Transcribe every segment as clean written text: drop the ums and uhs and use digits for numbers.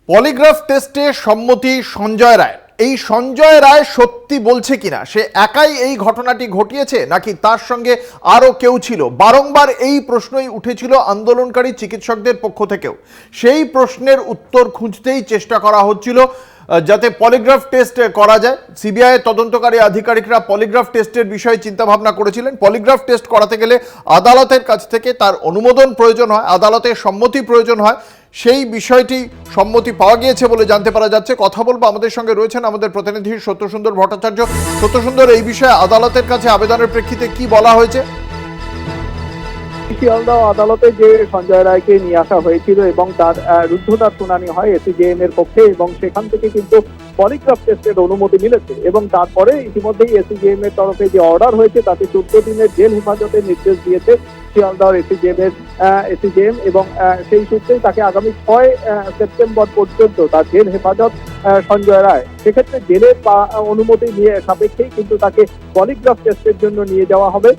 Polygraph টেস্টে সম্মতি সঞ্জয় রায়। এই সঞ্জয় রায় সত্যি বলছে কিনা, সে একাই এই ঘটনাটি ঘটিয়েছে নাকি তার সঙ্গে আরও কেউ ছিল? বারংবার এই প্রশ্নই উঠেছিল আন্দোলনকারী চিকিৎসকদের পক্ষ থেকেও। সেই প্রশ্নের উত্তর খুঁজতেই চেষ্টা করা হচ্ছিল যাতে পলিগ্রাফ টেস্ট করা যায়। সিবিআই তদন্তকারী আধিকারিকরা পলিগ্রাফ টেস্টের বিষয়ে চিন্তাভাবনা করেছিলেন। পলিগ্রাফ টেস্ট করাতে গেলে আদালতের কাছ থেকে তার অনুমোদন প্রয়োজন হয়, আদালতের সম্মতি প্রয়োজন হয়। সেই বিষয়টি সম্মতি পাওয়া গিয়েছে বলে জানতে পারা যাচ্ছে। কথা বলবো, আমাদের সঙ্গে রয়েছেন আমাদের প্রতিনিধি সত্যসুন্দর ভট্টাচার্য। সত্যসুন্দর, এই বিষয়ে আদালতের কাছে আবেদনের প্রেক্ষিতে কি বলা হয়েছে? শিয়ালদহ আদালতে যে সঞ্জয় রায়কে নিয়ে আসা হয়েছিল এবং তার রুদ্ধতার শুনানি হয় এসিজেএম এর পক্ষে, এবং সেখান থেকে কিন্তু পলিগ্রাফ টেস্টের অনুমতি মিলেছে এবং তারপরে ইতিমধ্যেই এসিজেএম এর তরফে যে অর্ডার হয়েছে তাতে 14 দিনের জেল হেফাজতের নির্দেশ দিয়েছে শিয়ালদহ এসিজেএম এবং সেই সূত্রেই তাকে আগামী 6 সেপ্টেম্বর পর্যন্ত তার জেল হেফাজত সঞ্জয় রায়। সেক্ষেত্রে জেলের অনুমতি নিয়ে সাপেক্ষেই কিন্তু তাকে পলিগ্রাফ টেস্টের জন্য নিয়ে যাওয়া হবে,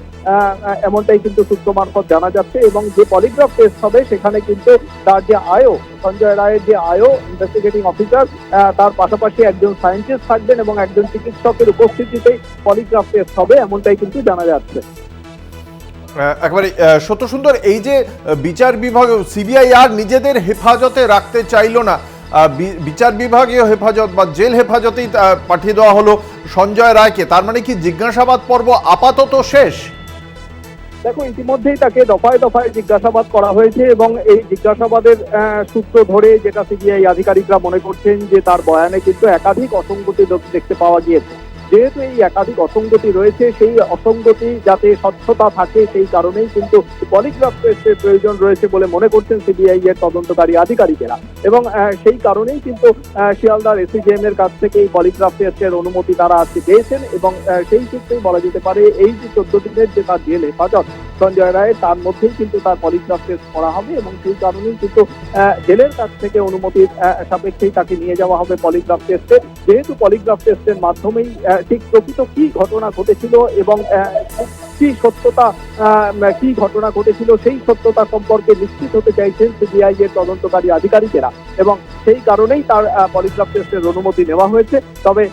এমনটাই কিন্তু সূত্র মারফত জানা যাচ্ছে। এবং যে পলিগ্রাফ টেস্ট হবে সেখানে কিন্তু তার যে আয়ও, সঞ্জয় রায়ের যে আয়ও ইনভেস্টিগেটিং অফিসার, তার পাশাপাশি একজন সায়েন্টিস্ট থাকবেন এবং একজন চিকিৎসকের উপস্থিতিতেই পলিগ্রাফ টেস্ট হবে, এমনটাই কিন্তু জানা যাচ্ছে। একেবারে সত্যসুন্দর, এই যে বিচার বিভাগ সিবিআই আর নিজেদের হেফাজতে রাখতে চাইল না, বিচার বিভাগীয় হেফাজত বা জেল হেফাজতেই পাঠিয়ে দেওয়া হলো সঞ্জয় রায়কে, তার মানে কি জিজ্ঞাসাবাদ পর্ব আপাতত শেষ? দেখো, ইতিমধ্যেই তাকে দফায় দফায় জিজ্ঞাসাবাদ করা হয়েছে এবং এই জিজ্ঞাসাবাদের সূত্র ধরে যেটা সিবিআই আধিকারিকরা মনে করছেন যে তার বয়ানে কিন্তু একাধিক অসঙ্গতি দেখতে পাওয়া গিয়েছে। যেহেতু এই একাধিক অসঙ্গতি রয়েছে, সেই অসঙ্গতি যাতে স্বচ্ছতা থাকে সেই কারণেই কিন্তু পলিগ্রাফ টেস্টের প্রয়োজন রয়েছে বলে মনে করছেন সিবিআই এর তদন্তকারী আধিকারিকেরা, এবং সেই কারণেই কিন্তু শিয়ালদহ এসিজেএম এর কাছ থেকে এই পলিগ্রাফ টেস্টের অনুমতি তারা আজকে পেয়েছেন। এবং সেই সূত্রেই বলা যেতে পারে এই যে 14 দিনের যে তার জেল হেফাজত সঞ্জয় রায়, তার মধ্যেই কিন্তু তার পলিগ্রাফ টেস্ট করা হবে এবং সেই কারণেই কিন্তু জেলের কাছ থেকে অনুমতির সাপেক্ষেই তাকে নিয়ে যাওয়া হবে পলিগ্রাফ টেস্টে। যেহেতু পলিগ্রাফ টেস্টের মাধ্যমেই ঠিক প্রকৃত কি ঘটনা ঘটেছিল এবং কি সত্যতা কি ঘটনা ঘটেছিল সেই সত্যতা সম্পর্কে নিশ্চিত হতে চাইছেন সিবিআই এর তদন্তকারী আধিকারিকেরা, এবং সেই কারণেই তার পলিগ্রাফ টেস্টের অনুমতি নেওয়া হয়েছে। তবে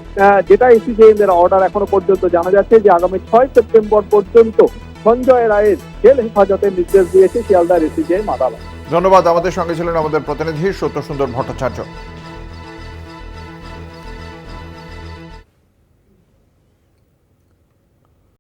যেটা এসিজেএম এর অর্ডার এখনো পর্যন্ত জানা যাচ্ছে যে আগামী 6 সেপ্টেম্বর পর্যন্ত সঞ্জয় রায়ের জেল হেফাজতের নির্দেশ দিয়েছে শিয়ালদহ এসিজেএম আদালত। ধন্যবাদ। আমাদের সঙ্গে ছিলেন আমাদের প্রতিনিধি সত্যসুন্দর ভট্টাচার্য।